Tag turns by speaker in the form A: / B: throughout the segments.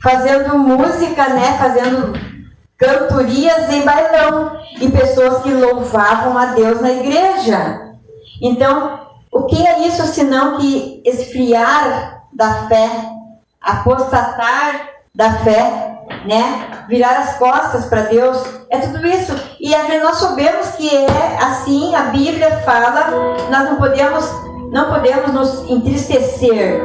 A: fazendo música, né? Fazendo cantorias em bailão. E pessoas que louvavam a Deus na igreja. Então, o que é isso senão que esfriar da fé, apostatar da fé, né? Virar as costas para Deus, é tudo isso. E nós sabemos que é assim, a Bíblia fala, nós não podemos nos entristecer.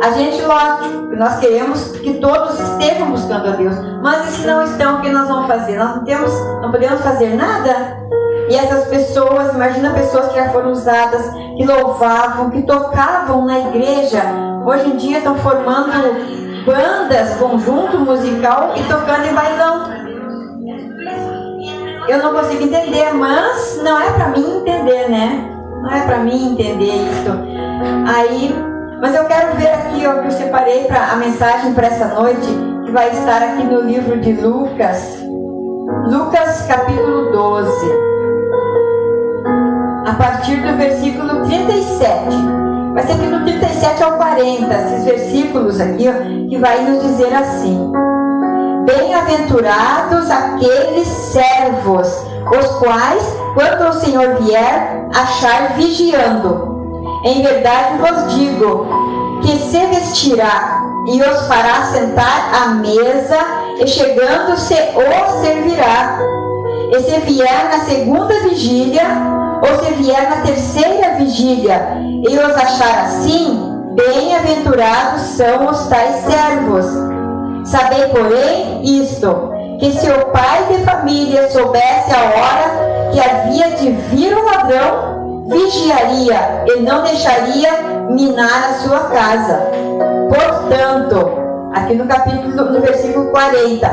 A: A gente, lógico, nós queremos que todos estejam buscando a Deus, mas e se não estão, o que nós vamos fazer? Nós não podemos fazer nada. E essas pessoas, imagina pessoas que já foram usadas, que louvavam, que tocavam na igreja, hoje em dia estão formando bandas, conjunto musical e tocando em bailão. Eu não consigo entender, mas não é para mim entender, né? Não é para mim entender isso. Mas eu quero ver aqui, ó, que eu separei a mensagem para essa noite, que vai estar aqui no livro de Lucas. Lucas capítulo 12. A partir do versículo 37. Vai ser aqui do 37 ao 40, esses versículos aqui, ó, que vai nos dizer assim: Bem-aventurados aqueles servos, os quais, quando o Senhor vier, achar vigiando. Em verdade vos digo, que se vestirá e os fará sentar à mesa, e chegando-se os servirá. E se vier na segunda vigília, ou se vier na terceira vigília, e os achar assim, bem-aventurados são os tais servos. Sabei, porém, isto, que se o pai de família soubesse a hora que havia de vir o ladrão, vigiaria e não deixaria minar a sua casa. Portanto, aqui no versículo 40,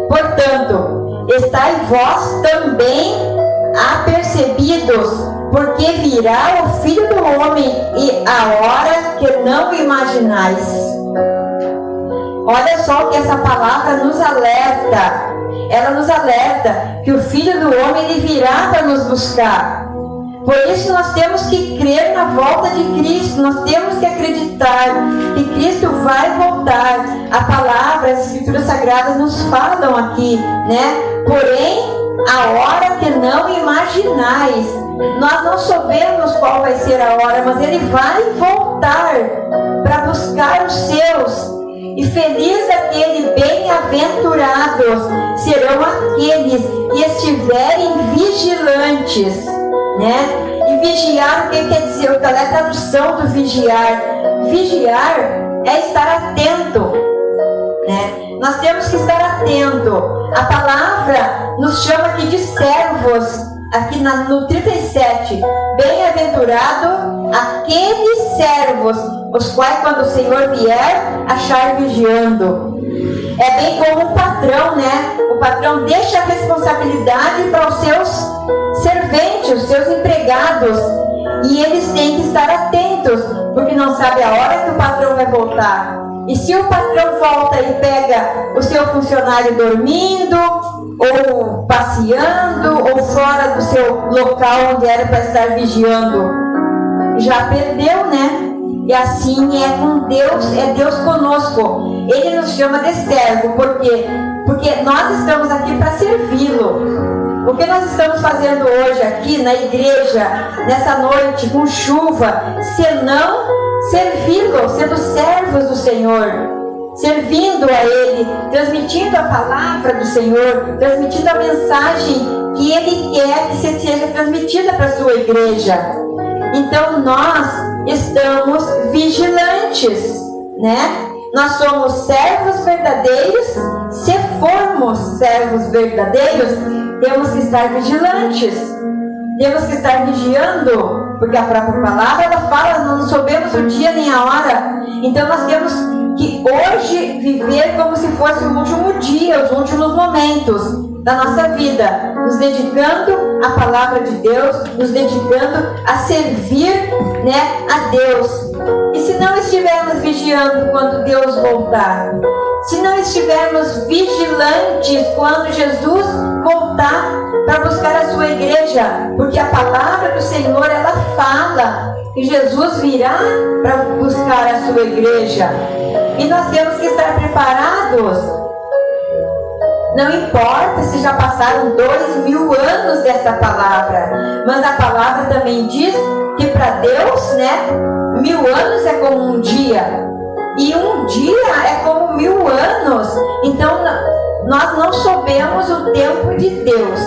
A: portanto, estai vós também apercebidos, porque virá o Filho do Homem e a hora que não imaginais. Olha só que essa palavra nos alerta. Ela nos alerta que o Filho do Homem ele virá para nos buscar. Por isso nós temos que crer na volta de Cristo. Nós temos que acreditar que Cristo vai voltar. A palavra, as Escrituras Sagradas nos falam aqui, né? Porém, a hora que não imaginais. Nós não sabemos qual vai ser a hora, mas Ele vai voltar para buscar os seus. E feliz aquele, bem-aventurados serão aqueles que estiverem vigilantes, né? E vigiar, o que quer dizer? Qual é a tradução do vigiar? Vigiar é estar atento, né? Nós temos que estar atento. A palavra nos chama aqui de servos, aqui no 37. Bem-aventurado aqueles servos, os quais, quando o Senhor vier, achar vigiando. É bem como um patrão, né? O patrão deixa a responsabilidade para os seus serventes, os seus empregados. E eles têm que estar atentos, porque não sabe a hora que o patrão vai voltar. E se o patrão volta e pega o seu funcionário dormindo, ou passeando, ou fora do seu local onde era para estar vigiando, já perdeu, né? E assim é com Deus, é Deus conosco. Ele nos chama de servo, por quê? Porque nós estamos aqui para servi-lo. O que nós estamos fazendo hoje aqui na igreja, nessa noite, com chuva, senão servi-lo, sendo servos do Senhor, servindo a Ele, transmitindo a palavra do Senhor, transmitindo a mensagem que Ele quer que seja transmitida para a sua igreja. Então nós estamos vigilantes, né? Nós somos servos verdadeiros. Se formos servos verdadeiros, temos que estar vigilantes. Temos que estar vigiando, porque a própria palavra ela fala, não sabemos o dia nem a hora. Então nós temos que hoje viver como se fosse o último dia, os últimos momentos da nossa vida, nos dedicando à palavra de Deus, nos dedicando a servir, né, a Deus. E se não estivermos vigiando quando Deus voltar, se não estivermos vigilantes quando Jesus voltar para buscar a sua igreja, porque a palavra do Senhor ela fala que Jesus virá para buscar a sua igreja. E nós temos que estar preparados amados, não importa se já passaram 2000 anos dessa palavra, mas a palavra também diz que para Deus, né, 1000 anos é como um dia, e um dia é como 1000 anos. Então nós não sabemos o tempo de Deus,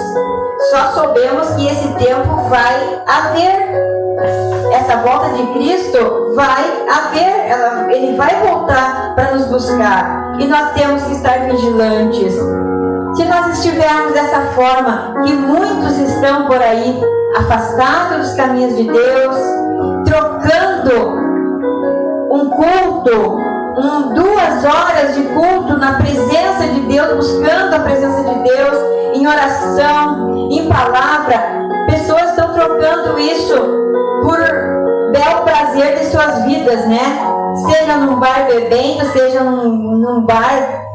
A: só sabemos que esse tempo vai haver. Essa volta de Cristo vai haver, Ele vai voltar para nos buscar, e nós temos que estar vigilantes. Se nós estivermos dessa forma, que muitos estão por aí afastados dos caminhos de Deus, trocando um culto, 2 horas de culto na presença de Deus, buscando a presença de Deus, em oração, em palavra, pessoas estão trocando isso por bel prazer de suas vidas, né? Seja num bar bebendo, seja num bar,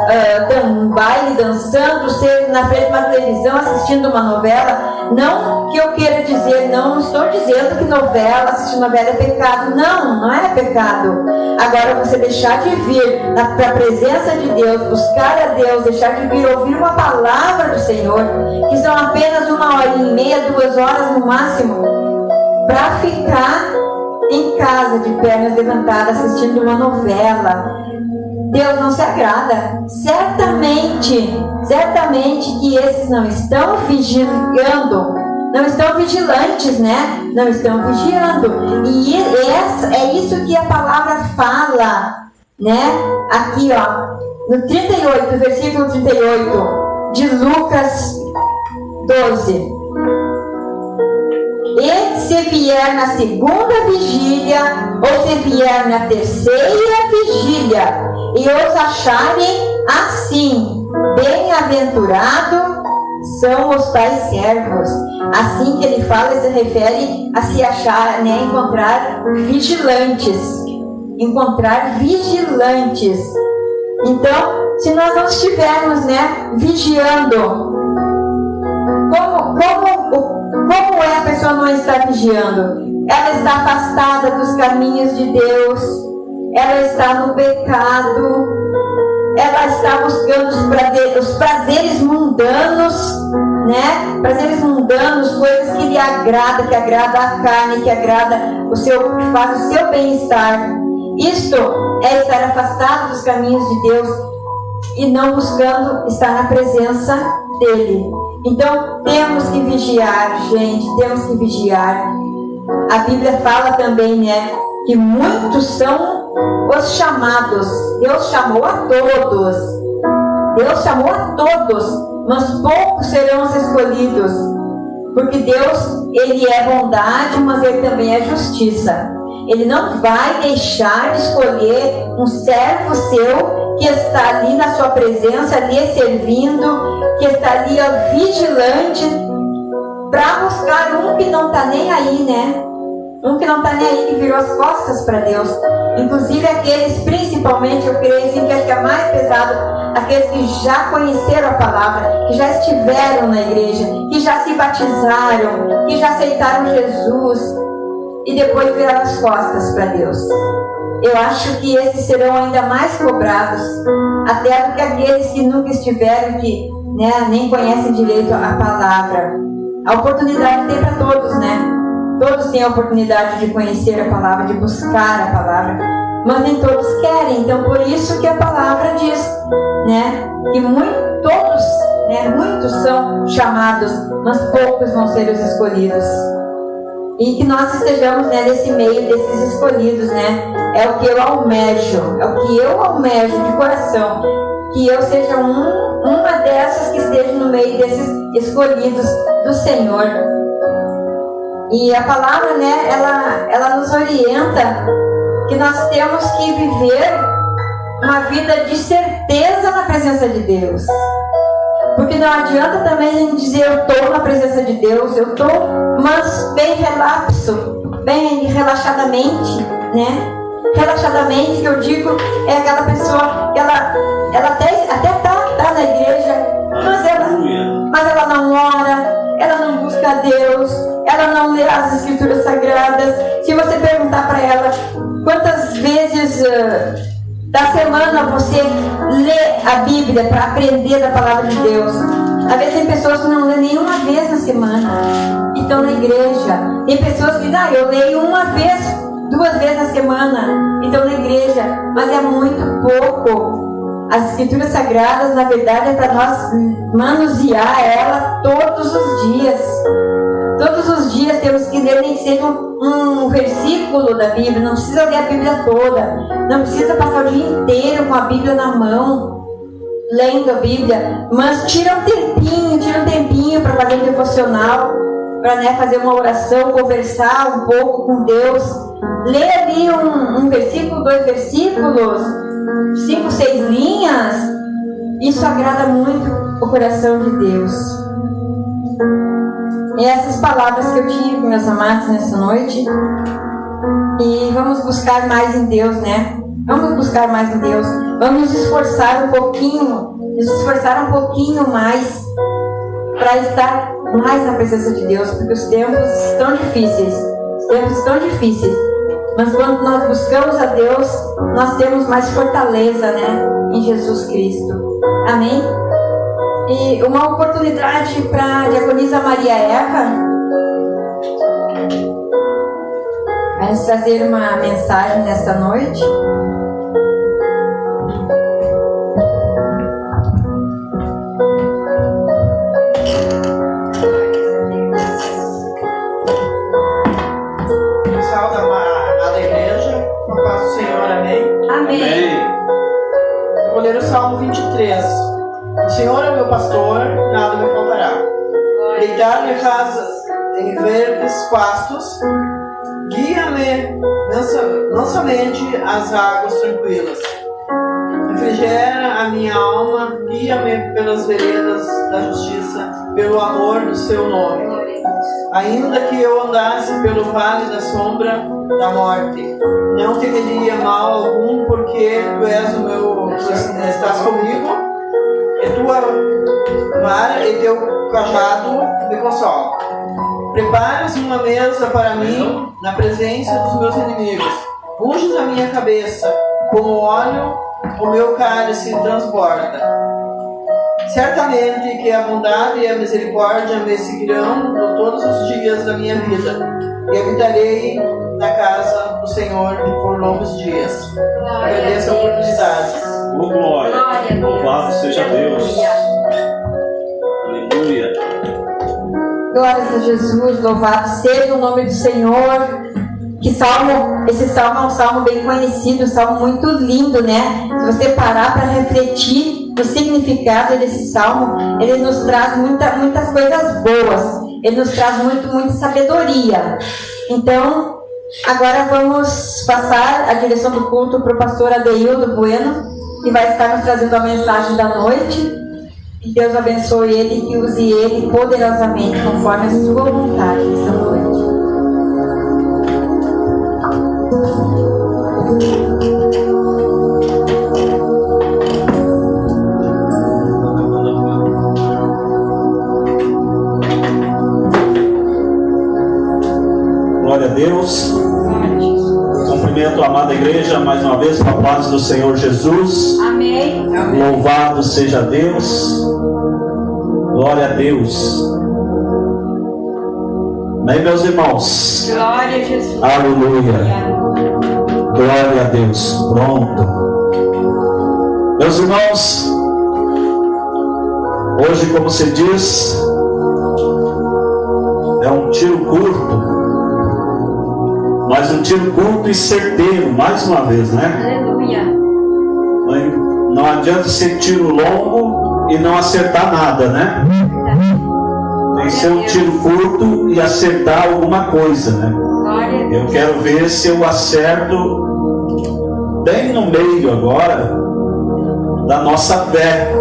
A: num baile dançando, seja na frente de uma televisão assistindo uma novela. Não que eu queira dizer, não estou dizendo que assistir novela é pecado. Não é pecado. Agora você deixar de vir para a presença de Deus, buscar a Deus, deixar de vir ouvir uma palavra do Senhor, que são apenas 1h30, 2 horas no máximo, para ficar em casa de pernas levantadas assistindo uma novela, Deus não se agrada. Certamente que esses não estão vigiando, não estão vigilantes, né? Não estão vigiando. E é isso que a palavra fala, né? Aqui, ó, no 38, versículo 38 de Lucas 12. E se vier na segunda vigília, ou se vier na terceira vigília, e os acharem assim, bem-aventurado são os tais servos. Assim que ele fala, se refere a se achar, né, encontrar vigilantes. Encontrar vigilantes. Então, se nós não estivermos, né, vigiando, como é a pessoa não estar vigiando? Ela está afastada dos caminhos de Deus, ela está no pecado, ela está buscando os prazeres mundanos, né? Prazeres mundanos, coisas que lhe agradam, que agrada a carne, que agrada que faz o seu bem-estar. Isto é estar afastado dos caminhos de Deus e não buscando estar na presença dele. Então temos que vigiar, gente, temos que vigiar. A Bíblia fala também, né, que muitos são os chamados. Deus chamou a todos. Deus chamou a todos, mas poucos serão os escolhidos. Porque Deus, Ele é bondade, mas Ele também é justiça. Ele não vai deixar de escolher um servo seu que está ali na sua presença, ali servindo, que está ali vigilante, para buscar um que não está nem aí, né? Um que não está nem aí, que virou as costas para Deus. Inclusive aqueles, principalmente, eu creio assim, que acho que é mais pesado, aqueles que já conheceram a palavra, que já estiveram na igreja, que já se batizaram, que já aceitaram Jesus e depois viraram as costas para Deus. Eu acho que esses serão ainda mais cobrados, até do que aqueles que nunca estiveram, que, né, nem conhecem direito a palavra. A oportunidade tem para todos, né? Todos têm a oportunidade de conhecer a palavra, de buscar a palavra, mas nem todos querem. Então, por isso que a palavra diz, né, que muitos são chamados, mas poucos vão ser os escolhidos. E que nós estejamos, né, nesse meio desses escolhidos, né? É o que eu almejo de coração, que eu seja uma dessas que esteja no meio desses escolhidos do Senhor. E a palavra, né, ela nos orienta que nós temos que viver uma vida de certeza na presença de Deus. Porque não adianta também a gente dizer eu estou na presença de Deus, eu estou, mas bem relapso, bem relaxadamente, né? Relaxadamente, que eu digo, é aquela pessoa que ela até tá na igreja, mas ela não ora, ela não busca a Deus, ela não lê as escrituras sagradas. Se você perguntar para ela quantas vezes da semana você lê a Bíblia, para aprender da palavra de Deus. Às vezes tem pessoas que não lêem nenhuma vez na semana e estão na igreja. Tem pessoas que dizem, eu leio uma vez, 2 vezes na semana e estão na igreja, mas é muito pouco. As Escrituras Sagradas, na verdade, é para nós manusear ela todos os dias. Todos os dias temos que ler nem que seja um versículo da Bíblia. Não precisa ler a Bíblia toda. Não precisa passar o dia inteiro com a Bíblia na mão, lendo a Bíblia. Mas tira um tempinho para fazer um devocional, para fazer uma oração, conversar um pouco com Deus. Lê ali um versículo, 2 versículos, 5, 6 linhas. Isso agrada muito o coração de Deus. E essas palavras que eu tinha com meus amados nessa noite. E vamos buscar mais em Deus, né? Vamos buscar mais em Deus. Vamos nos esforçar um pouquinho mais para estar mais na presença de Deus, porque os tempos estão difíceis. Mas quando nós buscamos a Deus, nós temos mais fortaleza, né? Em Jesus Cristo. Amém? E uma oportunidade para a diaconisa Maria Eva vai nos trazer uma mensagem nesta noite.
B: Pessoal da amada igreja, com a paz do Senhor, amém?
A: Amém.
B: Eu vou ler o Salmo 23. O Senhor é o meu pastor, nada me faltará. Deitar-me em verdes pastos, guia-me mansamente às águas tranquilas. Refrigera a minha alma, guia-me pelas veredas da justiça, pelo amor do seu nome. Ainda que eu andasse pelo vale da sombra da morte, não temeria mal algum, porque tu estás comigo. E tua vara e teu cajado me consolam. Preparas uma mesa para mim na presença dos meus inimigos. Unges a minha cabeça, como óleo, o meu cálice transborda. Certamente que a bondade e a misericórdia me seguirão todos os dias da minha vida, e habitarei na casa do Senhor por longos dias. Agradeço a oportunidade.
C: Oh, glória, louvado seja Deus. Aleluia.
A: Glórias a Jesus, louvado seja o nome do Senhor. Esse salmo é um salmo bem conhecido, um salmo muito lindo, né? Se você parar para refletir o significado desse salmo, ele nos traz muitas coisas boas. Ele nos traz muita sabedoria. Então, agora vamos passar a direção do culto para o pastor Adeildo Bueno, que vai estar nos trazendo a mensagem da noite. Que Deus abençoe ele e que use ele poderosamente conforme a sua vontade nessa noite.
C: Glória a Deus. Cumprimento a amada igreja mais uma vez com a paz do Senhor Jesus.
A: Amém.
C: Louvado seja Deus. Glória a Deus. Amém, meus irmãos.
A: Glória a Jesus.
C: Aleluia. Glória a Deus. Pronto. Meus irmãos, hoje, como se diz, é um tiro curto, mas um tiro curto e certeiro, mais uma vez, né?
A: Aleluia.
C: Não adianta ser tiro longo e não acertar nada, né? Tem que ser um tiro curto e acertar alguma coisa, né? Eu quero ver se eu acerto bem no meio agora da nossa fé,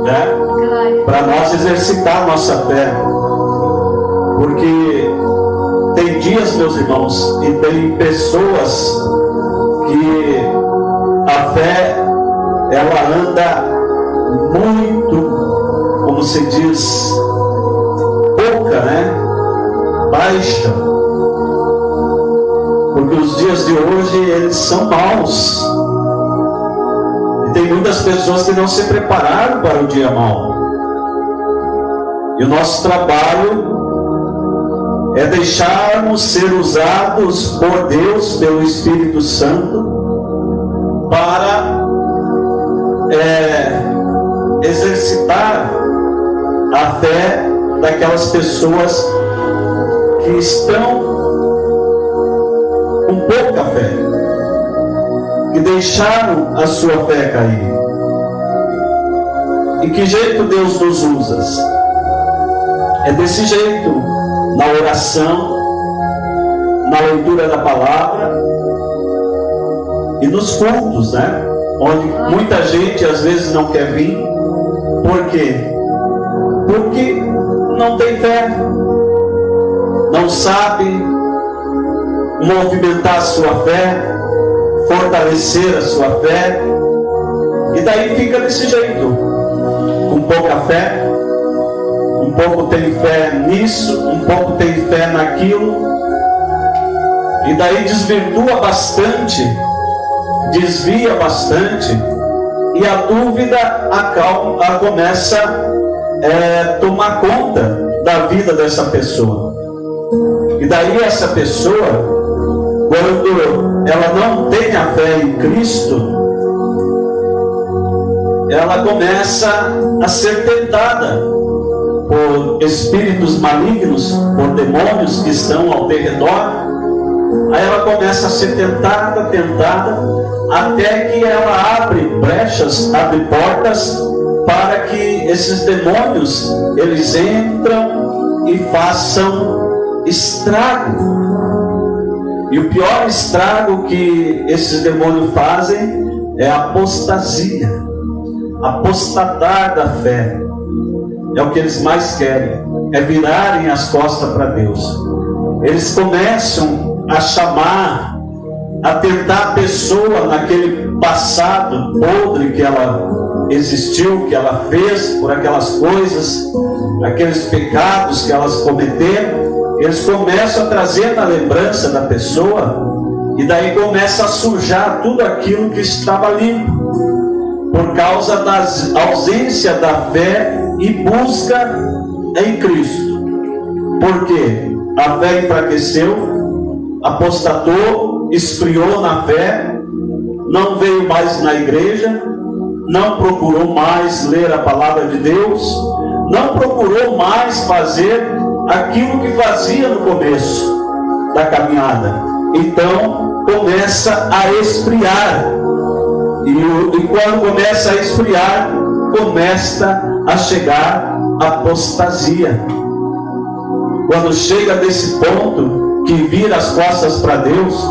C: né? Para nós exercitar a nossa fé, porque tem dias, meus irmãos, e tem pessoas que a fé ela anda muito, como se diz, pouca, né? Baixa. Porque os dias de hoje eles são maus. E tem muitas pessoas que não se prepararam para o dia mau. E o nosso trabalho é deixarmos ser usados por Deus, pelo Espírito Santo, para exercitar a fé daquelas pessoas que estão com pouca fé, que deixaram a sua fé cair. E que jeito Deus nos usa? É desse jeito, na oração, na leitura da palavra e nos cultos, né? Onde muita gente às vezes não quer vir. Por quê? Porque não tem fé, não sabe movimentar a sua fé, fortalecer a sua fé, e daí fica desse jeito, com pouca fé. Um pouco tem fé nisso, um pouco tem fé naquilo, e daí desvirtua bastante, desvia bastante, e a dúvida começa a tomar conta da vida dessa pessoa. E daí essa pessoa, quando ela não tem a fé em Cristo, ela começa a ser tentada por espíritos malignos, por demônios que estão ao redor. Aí ela começa a ser tentada, até que ela abre brechas, abre portas para que esses demônios eles entram e façam estrago. E o pior estrago que esses demônios fazem é a apostasia, apostatar da fé. É o que eles mais querem, é virarem as costas para Deus. Eles começam a chamar, a tentar a pessoa naquele passado podre que ela existiu, que ela fez por aquelas coisas, aqueles pecados que elas cometeram. Eles começam a trazer na lembrança da pessoa, e daí começa a sujar tudo aquilo que estava limpo, por causa da ausência da fé e busca em Cristo. Porque a fé enfraqueceu, apostatou, esfriou na fé, não veio mais na igreja, não procurou mais ler a palavra de Deus, não procurou mais fazer aquilo que fazia no começo da caminhada. Então começa a esfriar, e quando começa a esfriar, começa a chegar a apostasia. Quando chega desse ponto que vira as costas para Deus,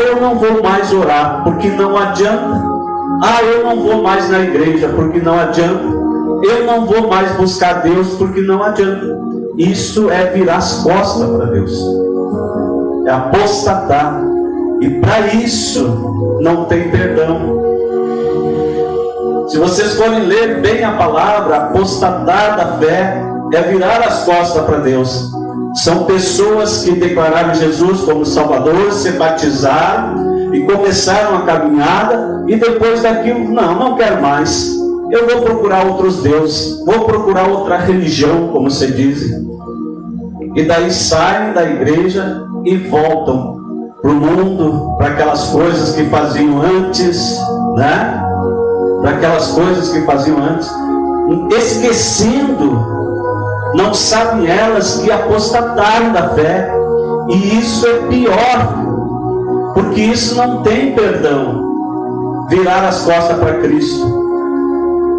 C: eu não vou mais orar porque não adianta, eu não vou mais na igreja porque não adianta, eu não vou mais buscar Deus porque não adianta. Isso é virar as costas para Deus, é apostatar, e para isso não tem perdão. Se vocês forem ler bem a palavra, apostatar da fé é virar as costas para Deus. São pessoas que declararam Jesus como Salvador, se batizaram e começaram a caminhada, e depois daquilo, não quero mais, eu vou procurar outros deuses, vou procurar outra religião, como se diz. E daí saem da igreja e voltam para o mundo, para aquelas coisas que faziam antes, né? Para aquelas coisas que faziam antes, esquecendo, não sabem elas que apostataram da fé. E isso é pior, porque isso não tem perdão, virar as costas para Cristo.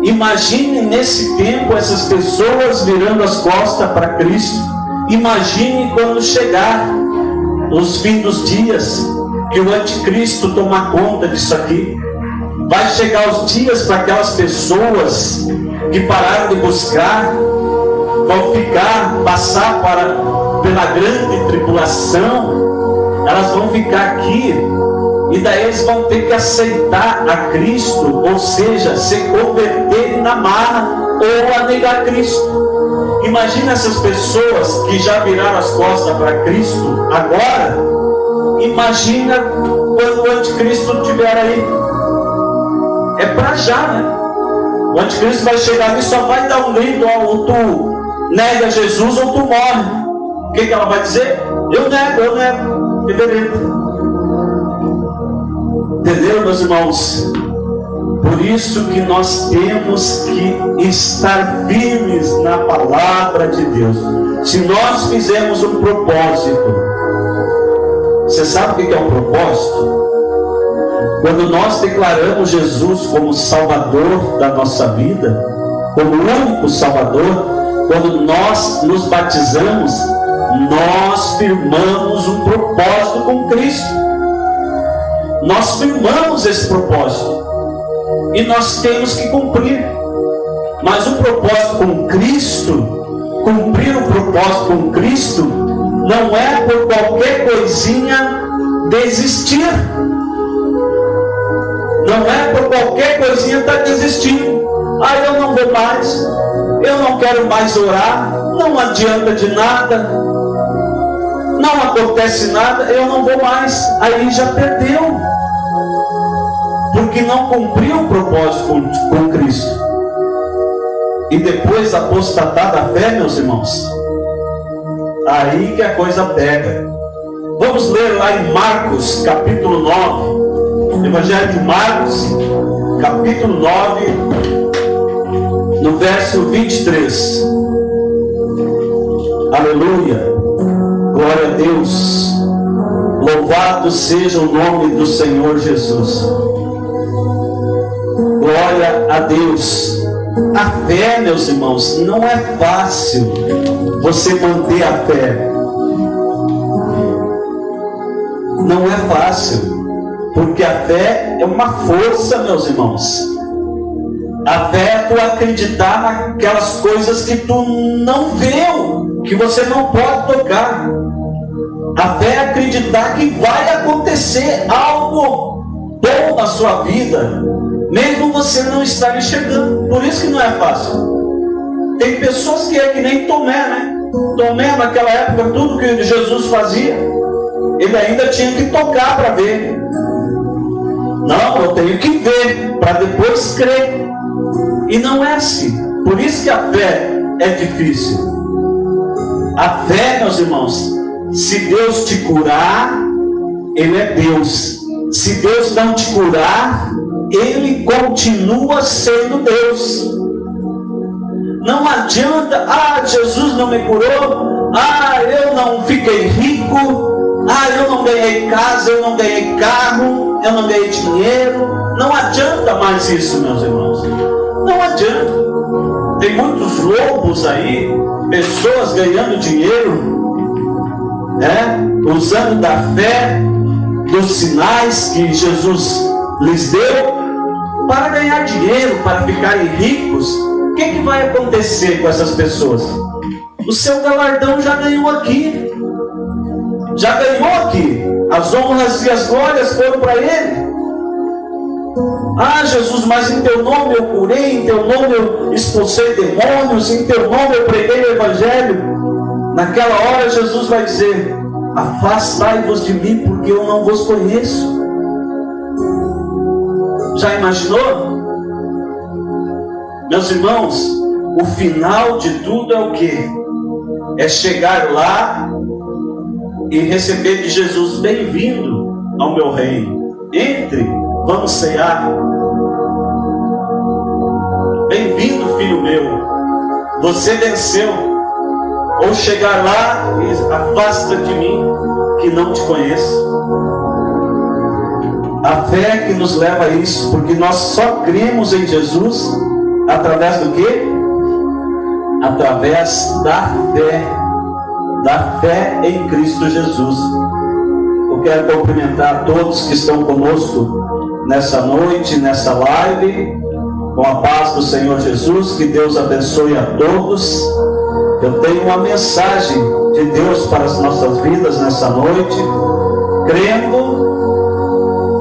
C: Imagine nesse tempo essas pessoas virando as costas para Cristo. Imagine quando chegar os fins dos dias, que o anticristo tomar conta disso aqui. Vai chegar os dias para aquelas pessoas que pararam de buscar, vão passar pela grande tribulação, elas vão ficar aqui, e daí eles vão ter que aceitar a Cristo, ou seja, se converterem na marra, ou a negar Cristo. Imagina essas pessoas que já viraram as costas para Cristo agora. Imagina quando o anticristo estiver aí. é para já, né? O anticristo vai chegar ali e só vai dar um grito, ou tu nega Jesus ou tu morre. O que ela vai dizer? Eu nego, Entenderam, meus irmãos? Por isso que nós temos que estar firmes na palavra de Deus. Se nós fizermos um propósito, você sabe o que é um propósito? Quando nós declaramos Jesus como Salvador da nossa vida, como o único Salvador, quando nós nos batizamos, nós firmamos um propósito com Cristo. Nós firmamos esse propósito e nós temos que cumprir. Mas o propósito com Cristo, cumprir o propósito com Cristo, não é por qualquer coisinha desistir. Não é por qualquer coisinha estar desistindo. Eu não vou mais, eu não quero mais orar, não adianta de nada, não acontece nada, eu não vou mais. Aí já perdeu, porque não cumpriu o propósito com Cristo. E depois apostatar da fé, meus irmãos, aí que a coisa pega. Vamos ler lá em Marcos capítulo 9, Evangelho de Marcos capítulo 9, no verso 23. Aleluia, glória a Deus, louvado seja o nome do Senhor Jesus. Glória a Deus. A fé, meus irmãos, não é fácil você manter a fé. Não é fácil, porque a fé é uma força, meus irmãos. A fé é tu acreditar naquelas coisas que tu não viu, que você não pode tocar. A fé é acreditar que vai acontecer algo bom na sua vida, mesmo você não estar enxergando. Por isso que não é fácil. Tem pessoas que é que nem Tomé, né? Tomé, naquela época, tudo que Jesus fazia, ele ainda tinha que tocar para ver. Não, eu tenho que ver para depois crer. E não é assim. Por isso que a fé é difícil. A fé, meus irmãos, se Deus te curar, Ele é Deus. Se Deus não te curar, Ele continua sendo Deus. Não adianta, Jesus não me curou, eu não fiquei rico, eu não ganhei casa, eu não ganhei carro, eu não ganhei dinheiro. Não adianta mais isso, meus irmãos. Não adianta. Tem muitos lobos aí, pessoas ganhando dinheiro, usando da fé, dos sinais que Jesus lhes deu, para ganhar dinheiro, para ficarem ricos. O que vai acontecer com essas pessoas? O seu galardão já ganhou aqui. Já ganhou aqui. As honras e as glórias foram para ele. Jesus, mas em teu nome eu curei, em teu nome eu expulsei demônios, em teu nome eu preguei o evangelho. Naquela hora Jesus vai dizer: afastai-vos de mim, porque eu não vos conheço. Já imaginou? Meus irmãos, o final de tudo é o quê? É chegar lá e receber de Jesus: bem-vindo ao meu reino. Entre, vamos cear. Bem-vindo, filho meu, você venceu. Ou chegar lá e afasta de mim, que não te conheço. A fé que nos leva a isso, porque nós só cremos em Jesus através do quê? Através da fé em Cristo Jesus. Eu quero cumprimentar todos que estão conosco nessa noite, nessa live, com a paz do Senhor Jesus. Que Deus abençoe a todos. Eu tenho uma mensagem de Deus para as nossas vidas nessa noite, crendo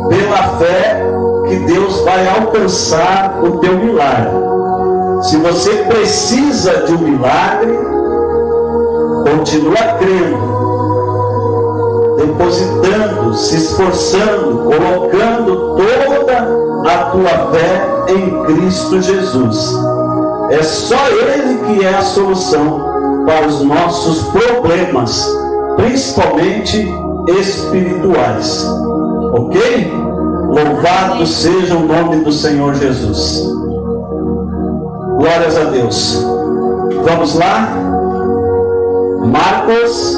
C: pela fé que Deus vai alcançar o teu milagre. Se você precisa de um milagre, continua crendo, depositando, se esforçando, colocando toda a tua fé em Cristo Jesus. É só Ele que é a solução para os nossos problemas, principalmente espirituais. Ok? Louvado seja o nome do Senhor Jesus. Glórias a Deus. Vamos lá? Marcos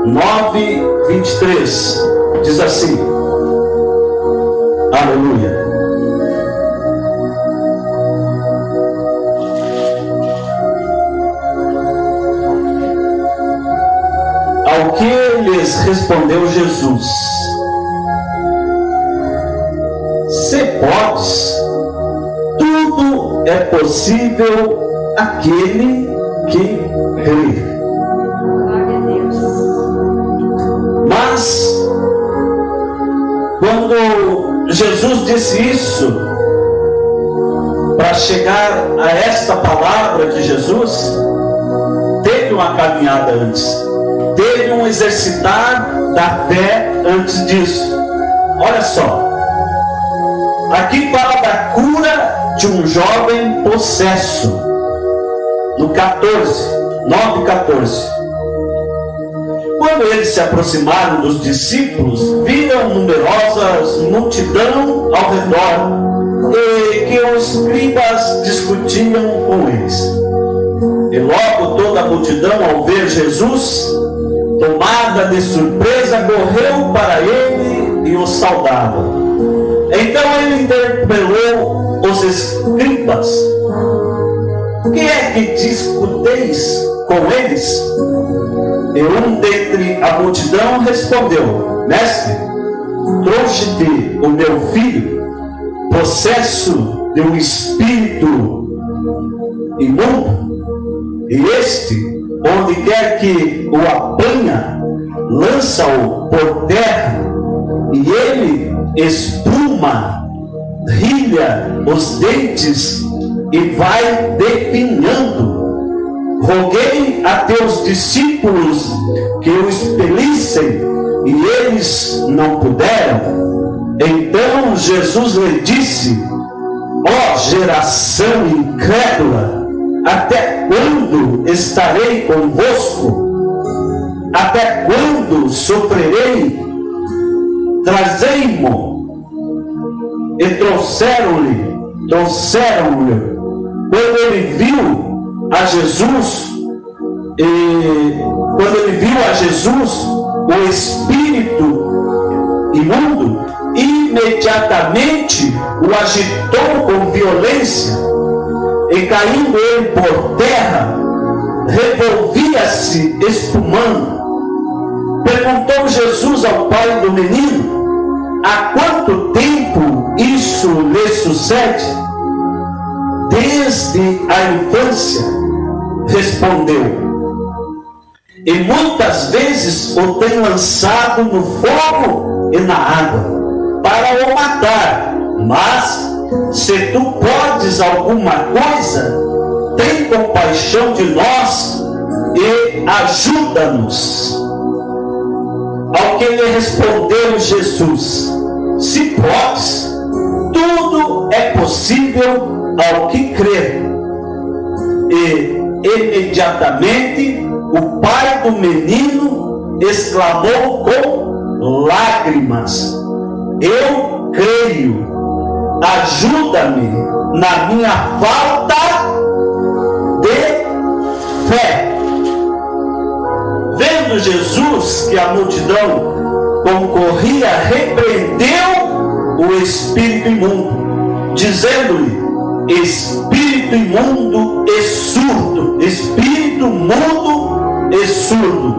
C: 9:23 diz assim: aleluia. Ao que lhes respondeu Jesus: se podes, tudo é possível àquele que crê. Mas quando Jesus disse isso, para chegar a esta palavra de Jesus, teve uma caminhada antes, teve um exercitar da fé antes disso. Olha só, aqui fala da cura de um jovem possesso, no 9:14. Quando eles se aproximaram dos discípulos, viram numerosas multidão ao redor e que os escribas discutiam com eles. E logo toda a multidão, ao ver Jesus, tomada de surpresa, correu para ele e o saudava. Então ele interpelou os escribas: o que é que discuteis com eles? E um dentre a multidão respondeu: mestre, trouxe-te o meu filho, possesso de um espírito imundo, e este, onde quer que o apanha, lança-o por terra, e ele espuma, rilha os dentes e vai definhando. Roguei a teus discípulos que o expelissem, e eles não puderam. Então Jesus lhe disse: ó geração incrédula, até quando estarei convosco? Até quando sofrerei? Trazei-mo. E trouxeram-lhe. Quando ele viu a Jesus, o espírito imundo imediatamente o agitou com violência, e caindo ele por terra, revolvia-se espumando. Perguntou Jesus ao pai do menino: há quanto tempo isso lhe sucede? Desde a infância, respondeu. E muitas vezes o tem lançado no fogo e na água, para o matar. Mas, se tu podes alguma coisa, tem compaixão de nós e ajuda-nos. Ao que lhe respondeu Jesus: se podes, tudo é possível ao que crer. E imediatamente o pai do menino exclamou com lágrimas: eu creio, ajuda-me na minha falta de fé. Vendo Jesus que a multidão concorria, repreendeu o espírito imundo, dizendo-lhe: espírito imundo e surdo, espírito mudo e surdo,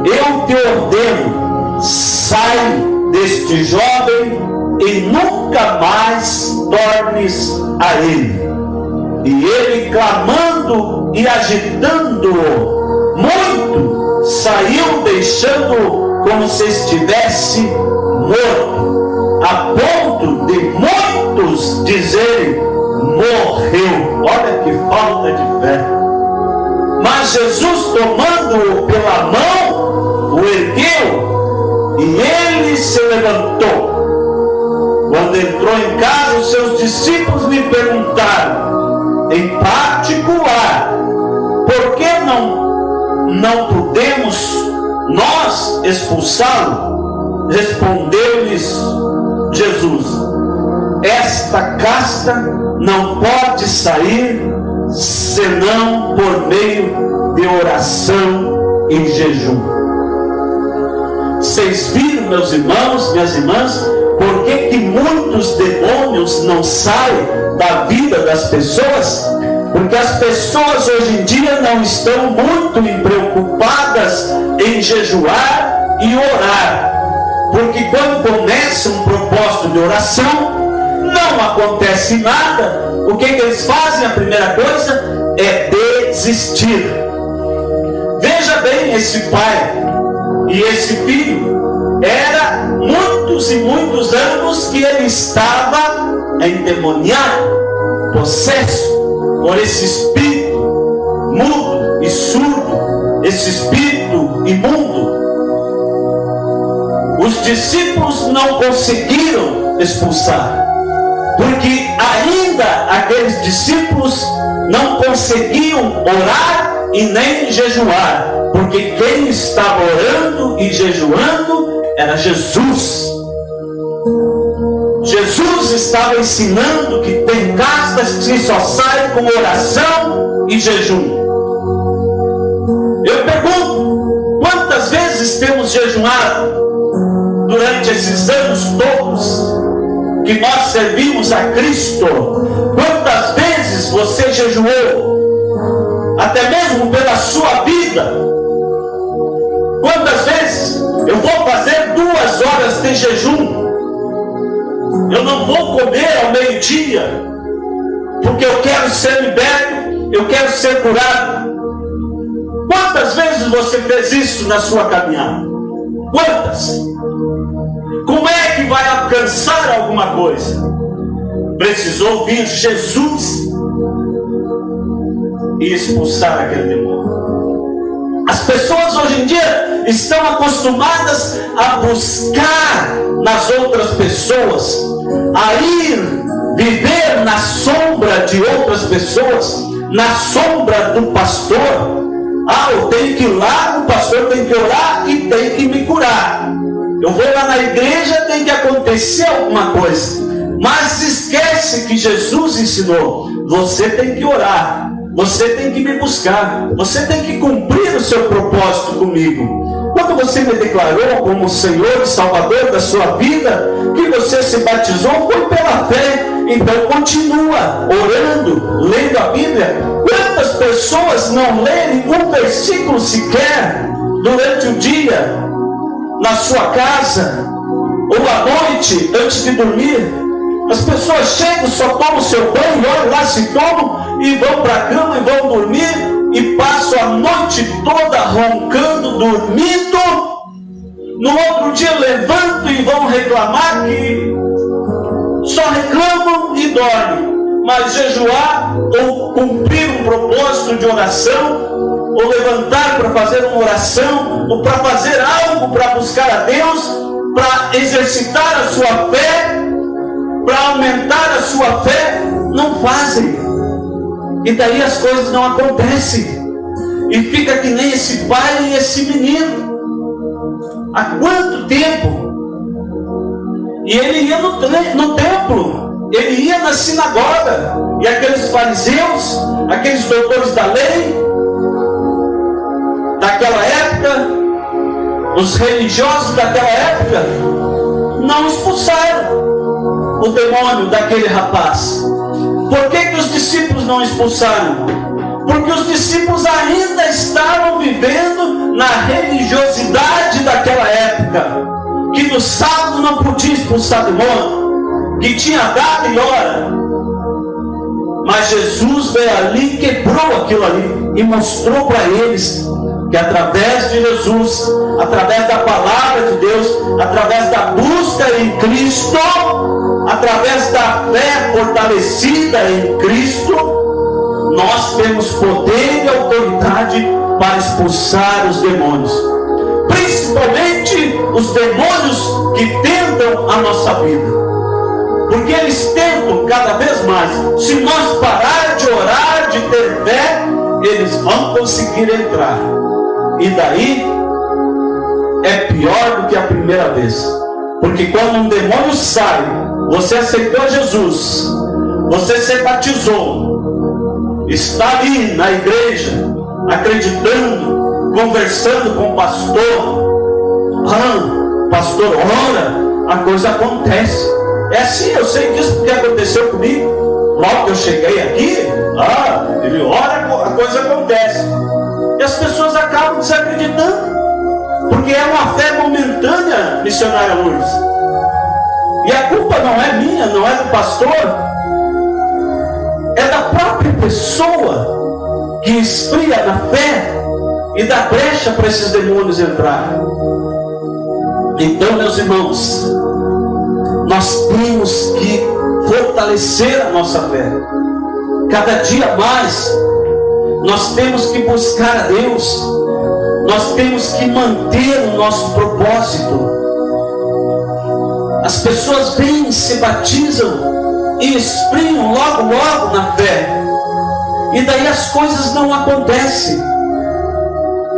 C: eu te ordeno, sai deste jovem e nunca mais tornes a ele. E ele, clamando e agitando-o muito, saiu, deixando-o como se estivesse morto, a ponto de muitos dizerem: morreu. Olha que falta de fé. Mas Jesus, tomando-o pela mão, o ergueu, e ele se levantou. Quando entrou em casa, os seus discípulos lhe perguntaram, em particular, por que não podemos nós expulsá-lo? Respondeu-lhes Jesus, esta casta não pode sair senão por meio de oração e jejum. Vocês viram, meus irmãos, minhas irmãs, por que muitos demônios não saem da vida das pessoas? Porque as pessoas hoje em dia não estão muito preocupadas em jejuar e orar. Porque quando começa um propósito de oração, não acontece nada. O que eles fazem? A primeira coisa é desistir. Veja bem, esse pai e esse filho, era muitos e muitos anos que ele estava endemoniado, possesso por esse espírito mudo e surdo, esse espírito imundo. Os discípulos não conseguiram expulsar, porque ainda aqueles discípulos não conseguiam orar e nem jejuar, porque quem estava orando e jejuando era Jesus. Jesus estava ensinando que tem castas que só saem com oração e jejum. Eu pergunto, quantas vezes temos jejuado durante esses anos todos que nós servimos a Cristo? Quantas vezes você jejuou? Até mesmo pela sua vida. Quantas vezes eu vou fazer 2 horas de jejum? Eu não vou comer ao meio-dia, porque eu quero ser liberto, eu quero ser curado. Quantas vezes você fez isso na sua caminhada? Quantas? Como é que vai alcançar alguma coisa? Precisou vir Jesus e expulsar aquele demônio. As pessoas hoje em dia estão acostumadas a buscar nas outras pessoas, a ir viver na sombra de outras pessoas, na sombra do pastor. Eu tenho que ir lá, o pastor tem que orar e tem que me curar. Eu vou lá na igreja, tem que acontecer alguma coisa. Mas esquece que Jesus ensinou, você tem que orar, você tem que me buscar, você tem que cumprir o seu propósito comigo. Quando você me declarou como Senhor e Salvador da sua vida, que você se batizou, foi pela fé. Então continua orando, lendo a Bíblia. Quantas pessoas não lerem um versículo sequer durante o dia, na sua casa, ou à noite, antes de dormir? As pessoas chegam, só tomam o seu banho, olham lá, se tomam e vão para a cama e vão dormir, e passam a noite toda roncando, dormindo. No outro dia levantam e vão reclamar, que só reclamam e dormem. Mas jejuar, ou cumprir um propósito de oração, ou levantar para fazer uma oração, ou para fazer algo para buscar a Deus, para exercitar a sua fé, para aumentar a sua fé, não fazem. E daí as coisas não acontecem. E fica que nem esse pai e esse menino. Há quanto tempo? E ele ia no templo, ele ia na sinagoga, e aqueles fariseus, aqueles doutores da lei daquela época, os religiosos daquela época, não expulsaram o demônio daquele rapaz. Por que os discípulos não expulsaram? Porque os discípulos ainda estavam vivendo na religiosidade daquela época, que no sábado não podia expulsar demônio, que tinha data e hora. Mas Jesus veio ali e quebrou aquilo ali e mostrou para eles que através de Jesus, através da palavra de Deus, através da busca em Cristo, através da fé fortalecida em Cristo, nós temos poder e autoridade para expulsar os demônios, principalmente os demônios que tentam a nossa vida. Porque eles tentam cada vez mais. Se nós parar de orar, de ter fé, eles vão conseguir entrar. E daí é pior do que a primeira vez. Porque quando um demônio sai, você aceitou Jesus, você se batizou, está ali na igreja, acreditando, conversando com o pastor. Pastor ora, a coisa acontece. É assim, eu sei disso porque aconteceu comigo. Logo que eu cheguei aqui, ele ora, a coisa acontece. E as pessoas acabam desacreditando, porque é uma fé momentânea, missionária Lourdes. E a culpa não é minha, não é do pastor, é da própria pessoa que esfria na fé e dá brecha para esses demônios entrarem. Então, meus irmãos, nós temos que fortalecer a nossa fé. Cada dia mais, nós temos que buscar a Deus. Nós temos que manter o nosso propósito. As pessoas vêm, se batizam e esfriam logo na fé. E daí as coisas não acontecem.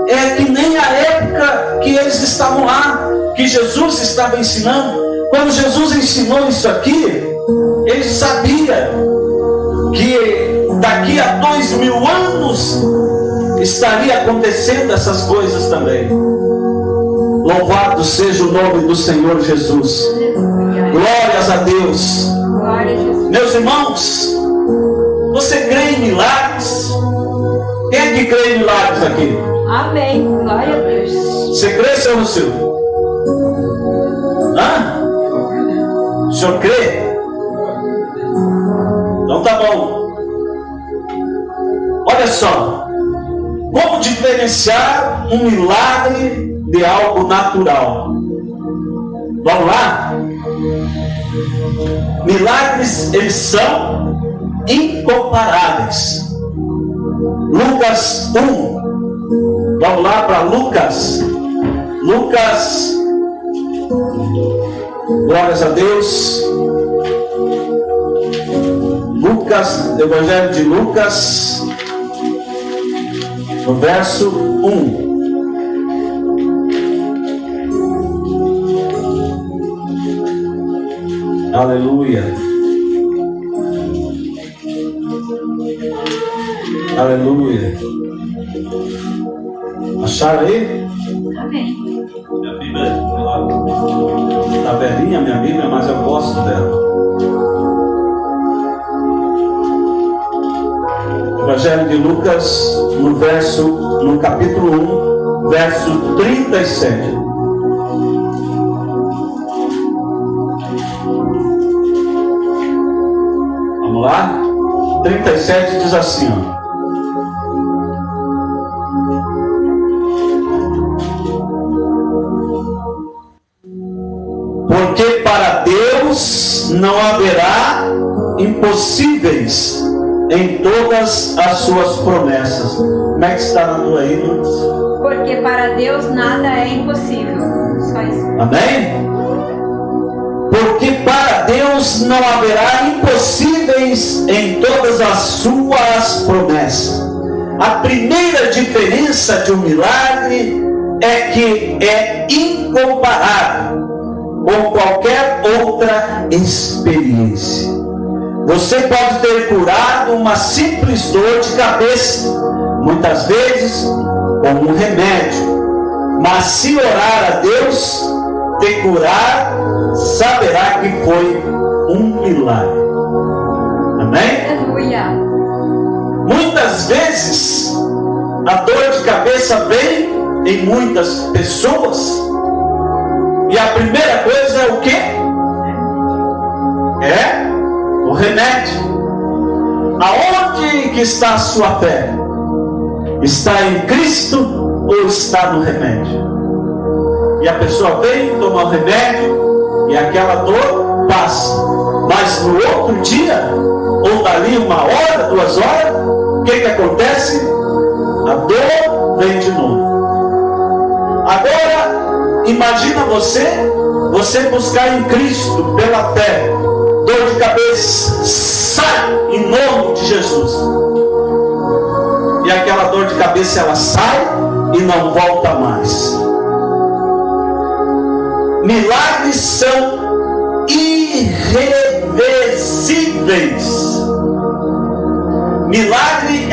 C: É que nem a época que eles estavam lá, que Jesus estava ensinando. Quando Jesus ensinou isso aqui, ele sabia que daqui a 2000 anos estaria acontecendo essas coisas também. Louvado seja o nome do Senhor Jesus. Glórias a Deus. Meus irmãos, você crê em milagres? Quem é que crê em milagres aqui?
A: Amém. Glória a Deus.
C: Você crê, seu Silvio? O senhor crê? Então tá bom. Olha só. Como diferenciar um milagre de algo natural? Vamos lá? Milagres, eles são incomparáveis. Lucas 1. Vamos lá para Lucas. Glórias a Deus. Evangelho de Lucas, no verso 1. Aleluia. Aleluia. Acharam aí?
A: Amém.
C: Minha Bíblia, está velhinha minha Bíblia, mas eu gosto dela. Evangelho de Lucas, no capítulo 1, verso 37. Vamos lá? 37 diz assim, ó. Porque para Deus não haverá impossíveis em todas as suas promessas. Como é que está na tua aí, Lourdes?
A: Porque para Deus nada é impossível. Só isso.
C: Amém? Porque para Deus não haverá impossíveis em todas as suas promessas. A primeira diferença de um milagre é que é incomparável com qualquer outra experiência. Você pode ter curado uma simples dor de cabeça, muitas vezes com um remédio, mas se orar a Deus, te curar, saberá que foi um milagre. Amém?
A: Aleluia.
C: Muitas vezes a dor de cabeça vem em muitas pessoas, e a primeira coisa é o quê? É o remédio. Aonde que está a sua fé? Está em Cristo ou está no remédio? E a pessoa vem, toma o remédio e aquela dor passa. Mas no outro dia, ou dali 1 hora, 2 horas, o que acontece? A dor vem de novo. Agora, imagina você buscar em Cristo pela fé, dor de cabeça, sai em nome de Jesus. E aquela dor de cabeça ela sai e não volta mais. Milagres são irreversíveis. Milagre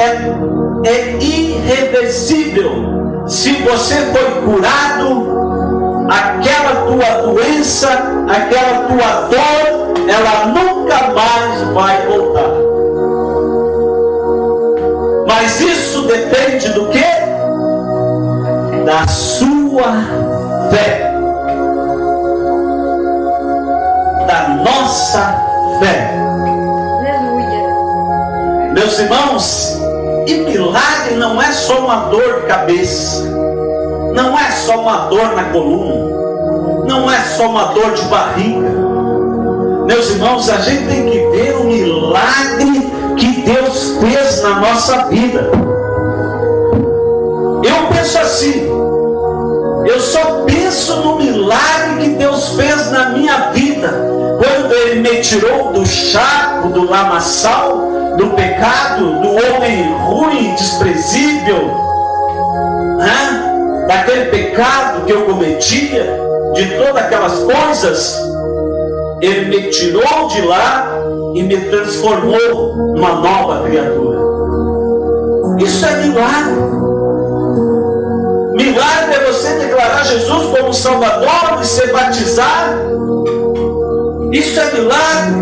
C: é irreversível. Se você foi curado, aquela tua doença, aquela tua dor, ela nunca mais vai voltar. Mas isso depende do quê? Da sua fé. Da nossa fé.
A: Aleluia.
C: Meus irmãos, e milagre não é só uma dor de cabeça, não é só uma dor na coluna, não é só uma dor de barriga. Meus irmãos, a gente tem que ver o milagre que Deus fez na nossa vida. Eu penso assim, eu só penso no milagre que Deus fez na minha vida, quando Ele me tirou do charco, do lamaçal, do pecado, do homem ruim, desprezível, né? Daquele pecado que eu cometia, de todas aquelas coisas. Ele me tirou de lá e me transformou numa nova criatura. Isso é milagre. Milagre é você declarar Jesus como Salvador e ser batizado. Isso é milagre,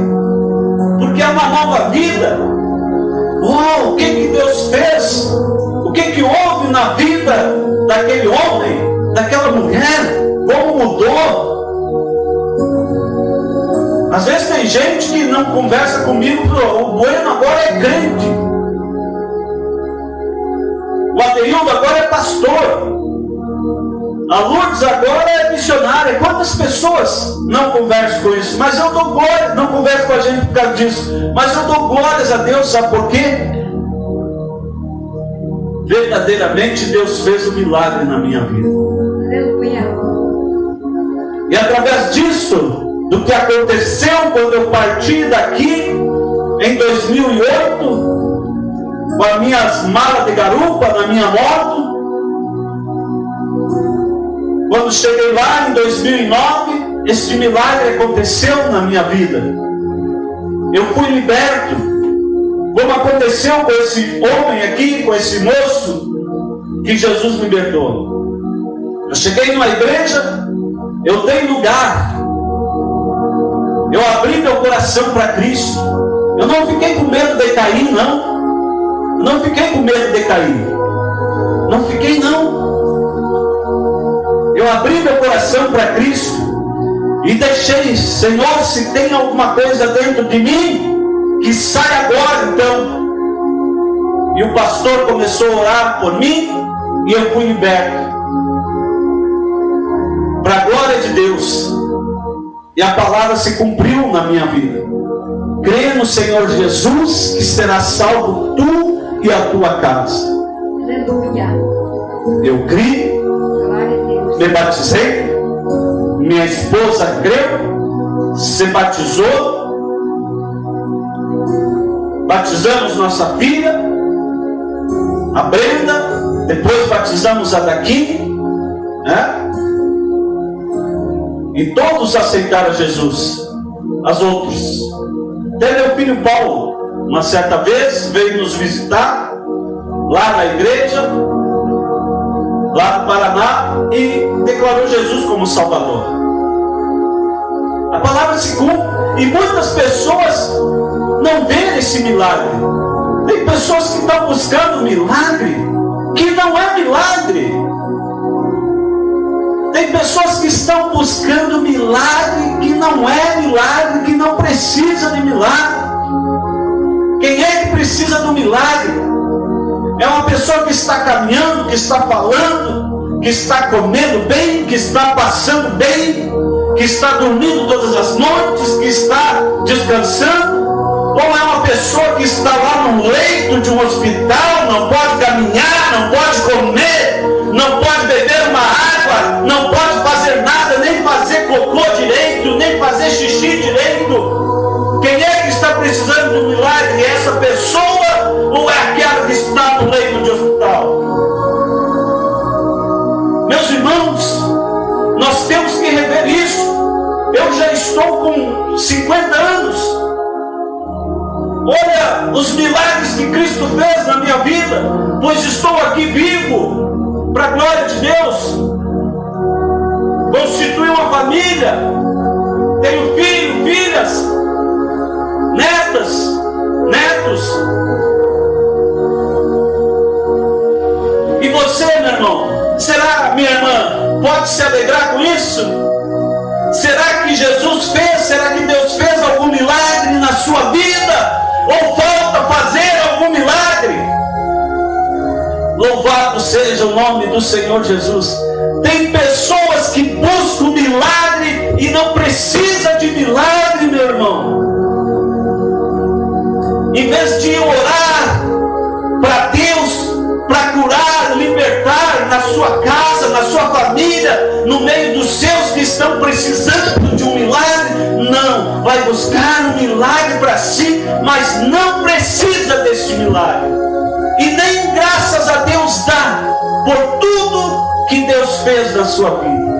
C: porque é uma nova vida. Oh, o que Deus fez? O que houve na vida daquele homem, daquela mulher? Como mudou? Às vezes tem gente que não conversa comigo, o Bueno agora é crente, o Adeildo agora é pastor, a Lourdes agora é missionária. Quantas pessoas não conversam com isso? Mas eu dou glória, não converso com a gente por causa disso, mas eu dou glórias a Deus, sabe por quê? Verdadeiramente Deus fez um milagre na minha vida.
A: Aleluia.
C: E através disso, do que aconteceu quando eu parti daqui em 2008, com as minhas malas de garupa na minha moto, quando cheguei lá em 2009, esse milagre aconteceu na minha vida. Eu fui liberto, como aconteceu com esse homem aqui, com esse moço que Jesus libertou. Eu cheguei numa igreja, eu dei lugar, eu abri meu coração para Cristo. Eu não fiquei com medo de cair, não. Eu não fiquei com medo de cair. Não fiquei, não. Eu abri meu coração para Cristo e deixei, Senhor, se tem alguma coisa dentro de mim, que saia agora, então. E o pastor começou a orar por mim e eu fui liberto. Para a glória de Deus. E a palavra se cumpriu na minha vida. Creia no Senhor Jesus, que será salvo tu e a tua casa.
A: Aleluia.
C: Eu criei, me batizei, minha esposa creu, se batizou, batizamos nossa filha, a Brenda, depois batizamos a daqui, né? E todos aceitaram Jesus. As outras. Até meu filho Paulo, uma certa vez, veio nos visitar lá na igreja, lá no Paraná, e declarou Jesus como Salvador. A palavra se cumpre. E muitas pessoas não veem esse milagre. Tem pessoas que estão buscando milagre que não é milagre. Tem pessoas que estão buscando milagre que não é milagre, que não precisa de milagre. Quem é que precisa do milagre? É uma pessoa que está caminhando, que está falando, que está comendo bem, que está passando bem, que está dormindo todas as noites, que está descansando. Ou é uma pessoa que está lá no leito de um hospital, não pode caminhar, não pode comer, não pode beber uma água, não pode fazer nada, nem fazer cocô direito, nem fazer xixi direito. Quem é Olha os milagres que Cristo fez na minha vida, pois estou aqui vivo, para a glória de Deus. Constituí uma família, tenho filho, filhas, netas, netos. E você, meu irmão, será, minha irmã, pode se alegrar com isso? Será que Jesus fez, será que Deus fez algum milagre na sua vida? Ou falta fazer algum milagre? Louvado seja o nome do Senhor Jesus. Tem pessoas que buscam milagre e não precisa de milagre, meu irmão. Em vez de orar para Deus, para curar, libertar na sua casa, na sua família, no meio dos seus que estão precisando de um milagre, não, vai buscar um milagre para si, mas não precisa deste milagre, e nem graças a Deus dá por tudo que Deus fez na sua vida.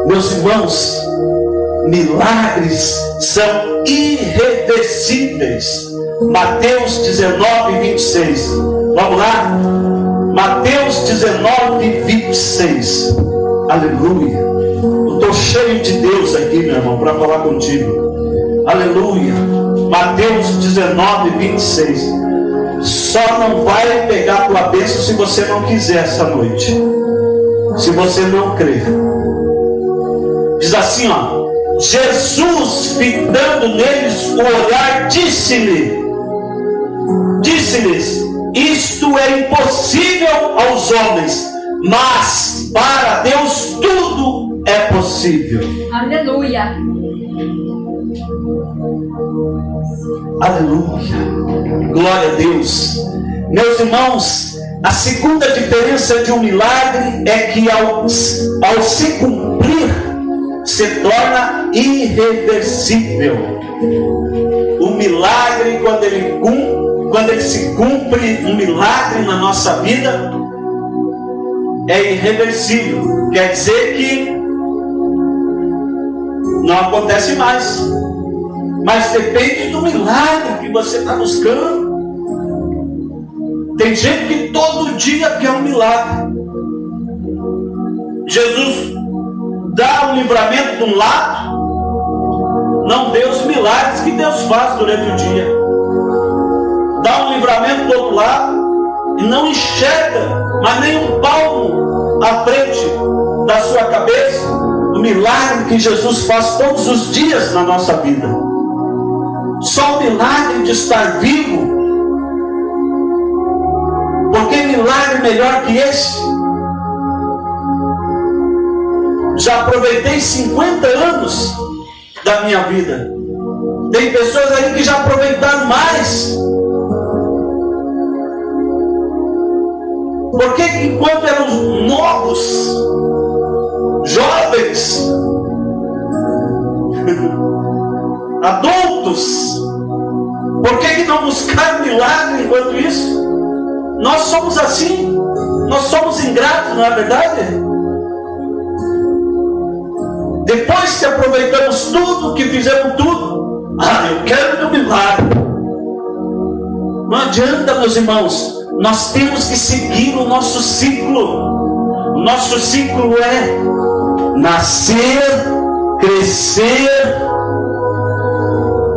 C: Meus irmãos, milagres são irreversíveis. Mateus 19, 26. Vamos lá? Mateus 19, 26. Aleluia. Eu estou cheio de Deus aqui, meu irmão, para falar contigo. Aleluia. Mateus 19, 26. Só não vai pegar a tua bênção se você não quiser essa noite. Se você não crer. Diz assim, ó. Jesus, fitando neles o olhar, disse-lhes: isto é impossível aos homens, mas para Deus tudo é possível.
D: Aleluia.
C: Aleluia. Glória a Deus. Meus irmãos, a segunda diferença de um milagre é que ao se cumprir, se torna irreversível. O milagre, quando ele se cumpre, um milagre na nossa vida, é irreversível. Quer dizer que não acontece mais, mas depende do milagre que você está buscando. Tem gente que todo dia quer um milagre. Jesus dá um livramento de um lado, não vê os milagres que Deus faz durante o dia. Dá um livramento do outro lado e não enxerga, mas nem um palmo à frente da sua cabeça, o milagre que Jesus faz todos os dias na nossa vida. Só o milagre de estar vivo. Porque milagre melhor que esse? Já aproveitei 50 anos da minha vida. Tem pessoas aí que já aproveitaram mais. Porque enquanto eram novos, jovens, adultos, por que não buscar milagre enquanto isso? Nós somos assim. Nós somos ingratos, não é verdade? Depois que aproveitamos tudo, que fizemos tudo, eu quero meu milagre. Não adianta, meus irmãos. Nós temos que seguir o nosso ciclo. O nosso ciclo é nascer, crescer,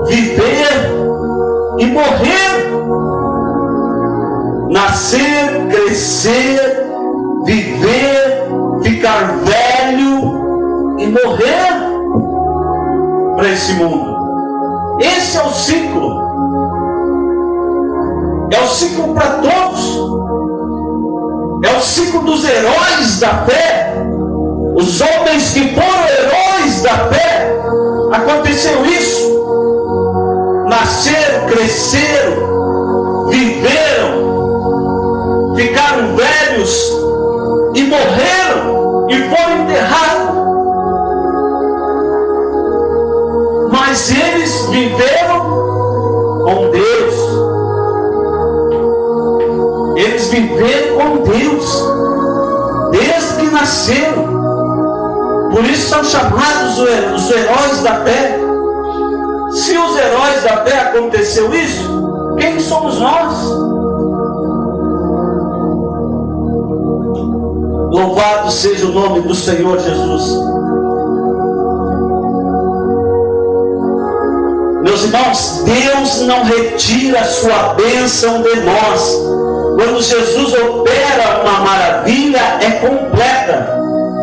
C: viver e morrer. Nascer, crescer, viver, ficar velho e morrer para esse mundo. Esse é o ciclo. É o ciclo para todos. É o ciclo dos heróis da fé. Os homens que foram heróis da fé. Aconteceu isso. Nasceram, cresceram, viveram, ficaram velhos e morreram e foram enterrados. Mas eles viveram com Deus. Eles viveram com Deus desde que nasceram. Por isso são chamados os heróis da fé. Se os heróis da fé aconteceu isso, quem somos nós? Louvado seja o nome do Senhor Jesus. Meus irmãos, Deus não retira a sua bênção de nós. Quando Jesus opera uma maravilha, é completa.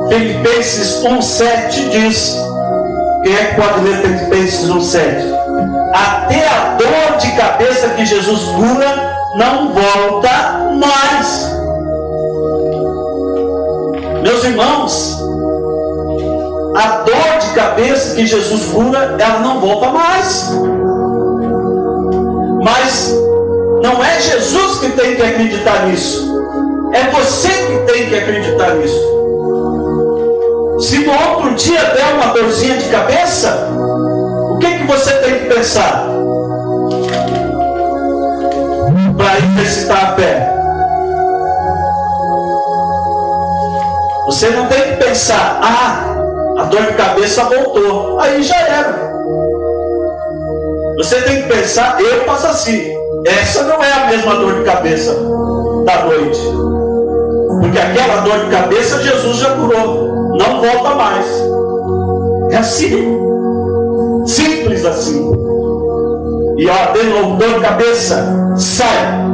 C: Filipenses 1,7 diz, quem é que pode ler Filipenses 1,7? Até a dor de cabeça que Jesus cura não volta mais. Meus irmãos, a dor de cabeça que Jesus cura, ela não volta mais. Mas não é Jesus que tem que acreditar nisso, é você que tem que acreditar nisso. Se no outro dia der uma dorzinha de cabeça, o que você tem que pensar para exercitar a fé? Você não tem que pensar, a dor de cabeça voltou, aí já era. Você tem que pensar, eu faço assim, essa não é a mesma dor de cabeça da noite, porque aquela dor de cabeça Jesus já curou, não volta mais. É assim, simples assim. E ó, de novo, dor de cabeça, sai,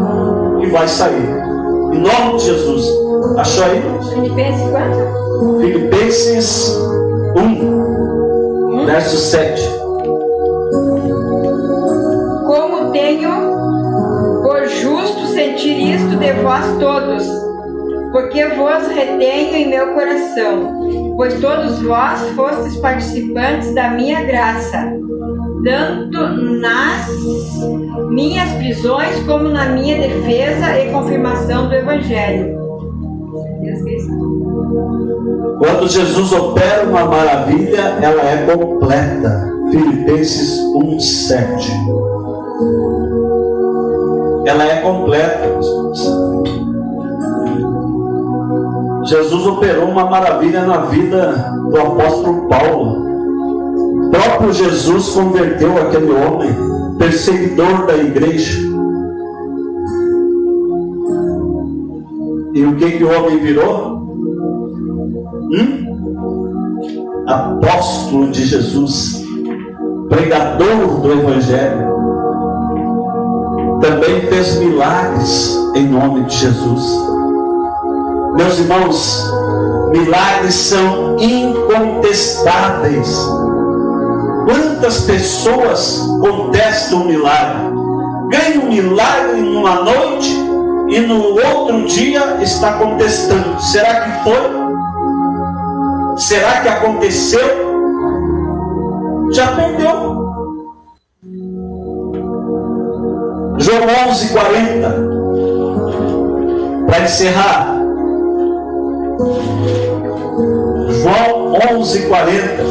C: e vai sair, em nome de Jesus. Achou aí?
A: Filipenses quanto?
C: Filipenses 1, verso 7.
A: Como tenho por justo sentir isto de vós todos, porque vos retenho em meu coração, pois todos vós fostes participantes da minha graça, tanto nas minhas prisões como na minha defesa e confirmação do Evangelho.
C: Quando Jesus opera uma maravilha, ela é completa. Filipenses 1,7. Ela é completa. Jesus operou uma maravilha na vida do apóstolo Paulo. O próprio Jesus converteu aquele homem, perseguidor da igreja. E o que o homem virou? Apóstolo de Jesus, pregador do Evangelho. Também fez milagres em nome de Jesus. Meus irmãos, milagres são incontestáveis. Quantas pessoas contestam o milagre? Ganha um milagre numa noite e no outro dia está contestando. Será que foi? Será que aconteceu? Já perdeu. João 11:40. Para encerrar, João 11:40.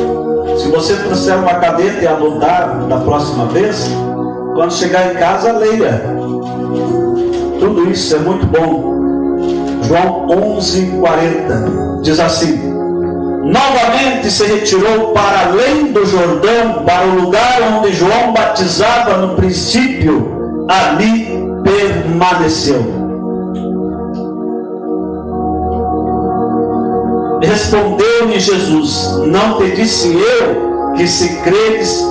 C: Se você trouxer uma caneta e anotar da próxima vez, quando chegar em casa, leia. Tudo isso é muito bom. João 11:40 diz assim: novamente se retirou para além do Jordão, para o lugar onde João batizava no princípio, ali permaneceu. Respondeu-lhe Jesus: não te disse eu que se creres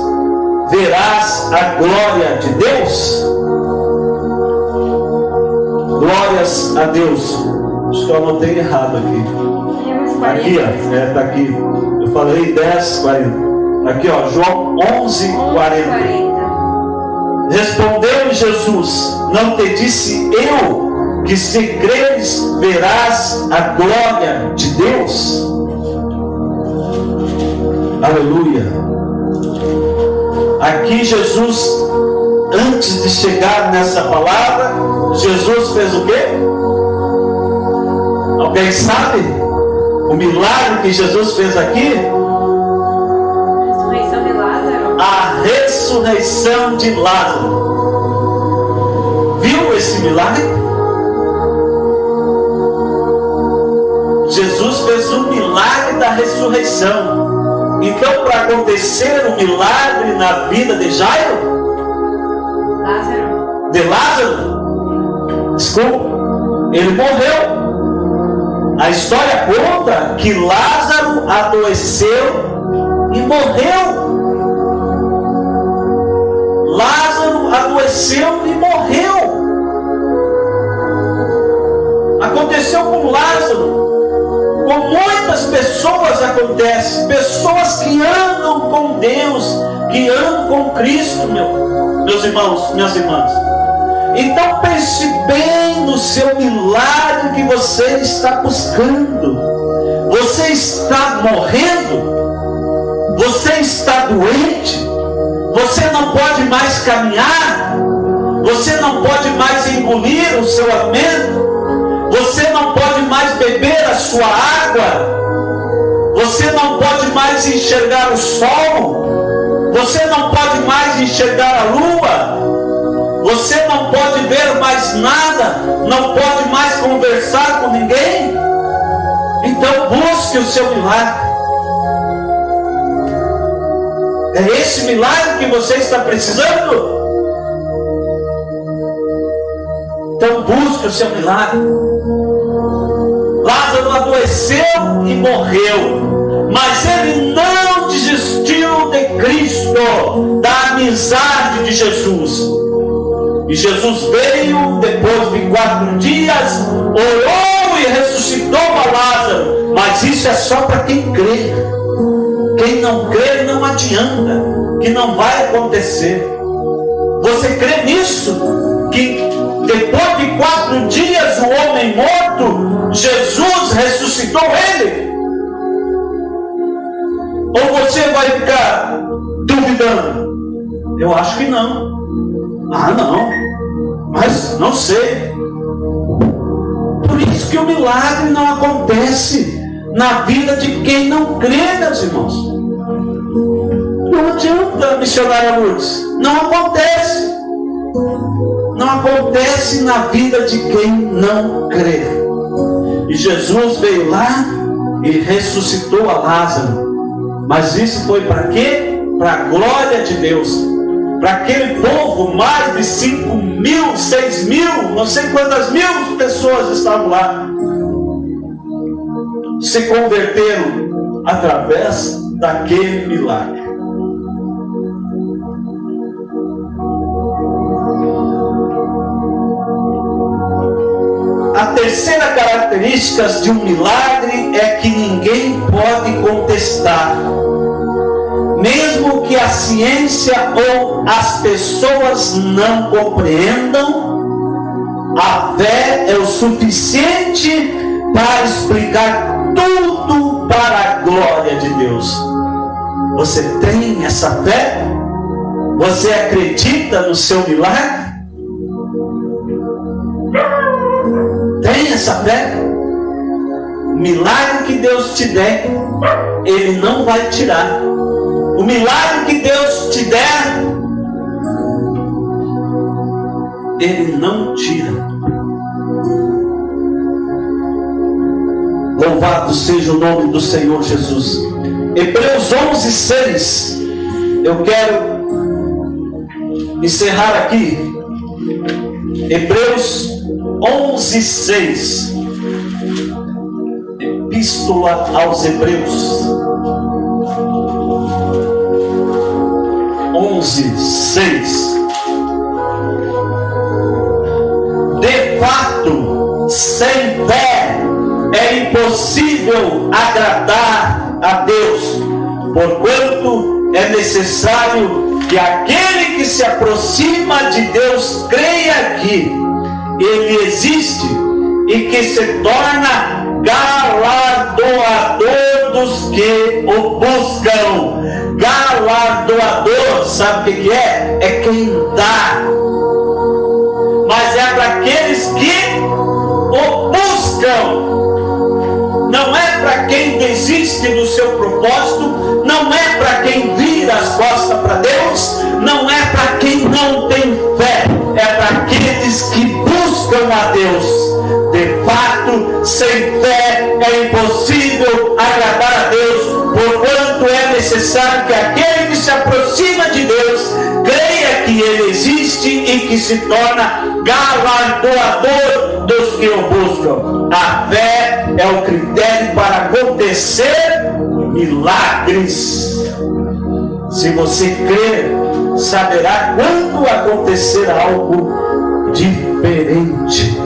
C: verás a glória de Deus? Glórias a Deus. Acho que eu anotei errado aqui. Aqui, ó, tá aqui. Eu falei 10:40. Aqui, ó, João 11:40. Respondeu Jesus: não te disse eu que se creres verás a glória de Deus? Aleluia. Aqui Jesus, antes de chegar nessa palavra, Jesus fez o quê? Alguém sabe? O milagre que Jesus fez aqui?
A: Ressurreição de Lázaro.
C: A ressurreição de Lázaro. Viu esse milagre? Jesus fez o milagre da ressurreição. Então, para acontecer um milagre na vida de Jairo, de Lázaro. Desculpa, ele morreu. A história conta que Lázaro adoeceu e morreu. Lázaro adoeceu e morreu. Aconteceu com Lázaro. Com muitas pessoas acontece. Pessoas que andam com Deus, que andam com Cristo, meus irmãos, minhas irmãs. Então pense bem no seu milagre que você está buscando. Você está morrendo? Você está doente? Você não pode mais caminhar? Você não pode mais engolir o seu alimento? Você não pode mais beber a sua água? Você não pode mais enxergar o sol? Você não pode mais enxergar a lua? Você não pode ver mais nada? Não pode mais conversar com ninguém? Então busque o seu milagre. É esse milagre que você está precisando? Então busque o seu milagre. Lázaro adoeceu e morreu, mas ele não desistiu de Cristo, da amizade de Jesus. E Jesus veio depois de 4 dias, orou e ressuscitou a Lázaro. Mas isso é só para quem crê. Quem não crê não adianta, que não vai acontecer. Você crê nisso? Que depois de 4 dias o homem morto, Jesus ressuscitou ele? Ou você vai ficar duvidando? Eu acho que não. Ah, não, mas não sei. Por isso que o milagre não acontece na vida de quem não crê, meus irmãos. Não adianta, missionária Lourdes. Não acontece. Não acontece na vida de quem não crê. E Jesus veio lá e ressuscitou a Lázaro. Mas isso foi para quê? Para a glória de Deus. Para aquele povo, mais de 5.000, 6.000, não sei quantas mil pessoas estavam lá, se converteram através daquele milagre. A terceira característica de um milagre é que ninguém pode contestar. Mesmo que a ciência ou as pessoas não compreendam, a fé é o suficiente para explicar tudo para a glória de Deus. Você tem essa fé? Você acredita no seu milagre? Tem essa fé? O milagre que Deus te der, Ele não vai tirar. O milagre que Deus te der, Ele não tira. Louvado seja o nome do Senhor Jesus. Hebreus 11:6. Eu quero encerrar aqui. Hebreus 11:6. Epístola aos Hebreus 11:6. De fato, sem fé é impossível agradar a Deus, porquanto é necessário que aquele que se aproxima de Deus creia que Ele existe e que se torna galardoador dos que o buscam. Galardoador, sabe o que é? É quem dá. Mas é para aqueles que o buscam. Não é para quem desiste do seu propósito, não é para quem vira as costas para Deus, não é para quem não tem fé, é para aqueles que buscam a Deus. De fato, sem fé é impossível agradar a Deus, porquanto é necessário que aquele que se aproxima de Deus creia que Ele existe e e que se torna galardoador dos que o buscam. A fé é o critério para acontecer milagres. Se você crer, saberá quando acontecer algo diferente,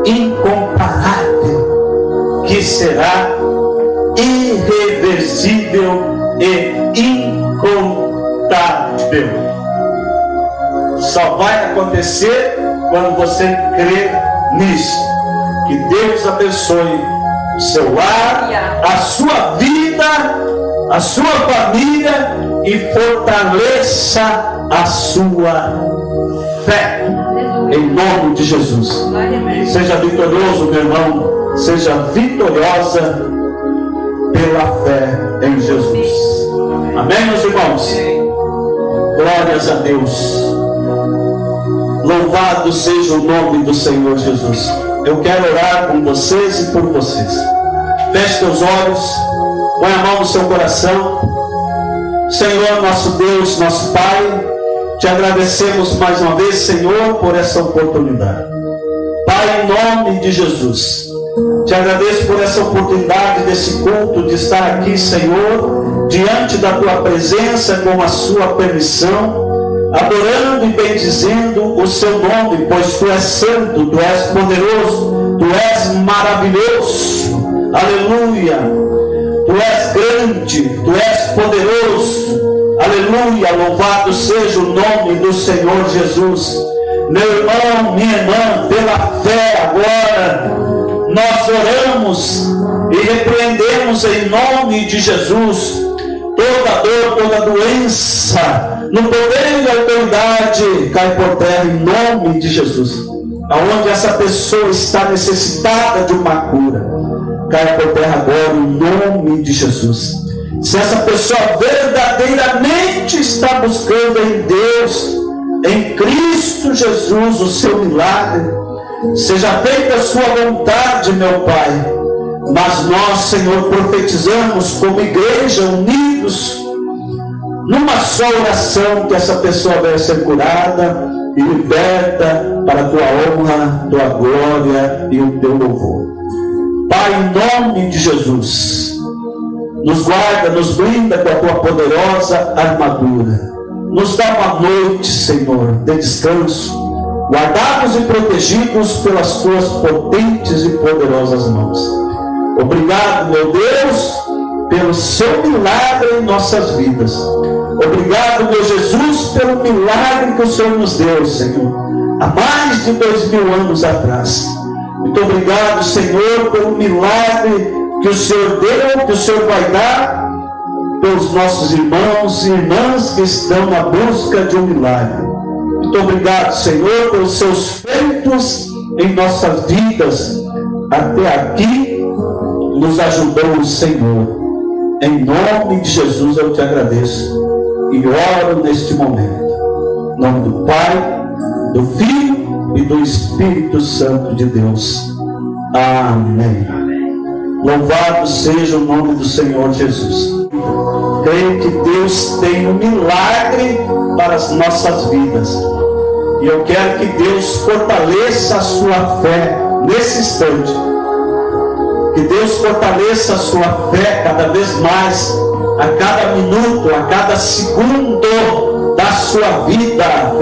C: incomparável, que será irreversível e incontável. Só vai acontecer quando você crer nisso. Que Deus abençoe o seu lar, a sua vida, a sua família e fortaleça a sua fé. Em nome de Jesus. Seja vitorioso, meu irmão. Seja vitoriosa pela fé em Jesus. Amém, meus irmãos? Glórias a Deus. Louvado seja o nome do Senhor Jesus. Eu quero orar com vocês e por vocês. Feche teus olhos. Põe a mão no seu coração. Senhor, nosso Deus, nosso Pai, te agradecemos mais uma vez, Senhor, por essa oportunidade. Pai, em nome de Jesus, te agradeço por essa oportunidade desse culto, de estar aqui, Senhor, diante da tua presença, com a sua permissão, adorando e bendizendo o seu nome, pois tu és santo, tu és poderoso, tu és maravilhoso. Aleluia. Tu és grande, tu és poderoso. Aleluia, louvado seja o nome do Senhor Jesus. Meu irmão, minha irmã, pela fé agora, nós oramos e repreendemos em nome de Jesus toda dor, toda doença, no poder e autoridade, cai por terra em nome de Jesus. Aonde essa pessoa está necessitada de uma cura, cai por terra agora em nome de Jesus. Se essa pessoa verdadeiramente está buscando em Deus, em Cristo Jesus, o seu milagre, seja feita a sua vontade, meu Pai. Mas nós, Senhor, profetizamos como igreja, unidos, numa só oração, que essa pessoa venha ser curada e liberta para a tua honra, tua glória e o teu louvor. Pai, em nome de Jesus, nos guarda, nos blinda com a tua poderosa armadura. Nos dá uma noite, Senhor, de descanso, guardados e protegidos pelas tuas potentes e poderosas mãos. Obrigado, meu Deus, pelo seu milagre em nossas vidas. Obrigado, meu Jesus, pelo milagre que o Senhor nos deu, Senhor, há mais de 2000 anos atrás. Muito obrigado, Senhor, pelo milagre que o Senhor deu, que o Senhor vai dar pelos nossos irmãos e irmãs que estão na busca de um milagre. Muito obrigado, Senhor, pelos seus feitos em nossas vidas. Até aqui nos ajudou o Senhor. Em nome de Jesus eu te agradeço e oro neste momento. Em nome do Pai, do Filho e do Espírito Santo de Deus. Amém. Louvado seja o nome do Senhor Jesus. Creio que Deus tem um milagre para as nossas vidas. E eu quero que Deus fortaleça a sua fé nesse instante. Que Deus fortaleça a sua fé cada vez mais, a cada minuto, a cada segundo da sua vida.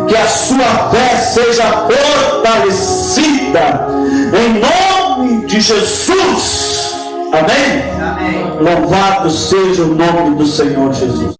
C: Que a sua fé seja fortalecida em nome de Jesus. Amém? Amém. Louvado seja o nome do Senhor Jesus.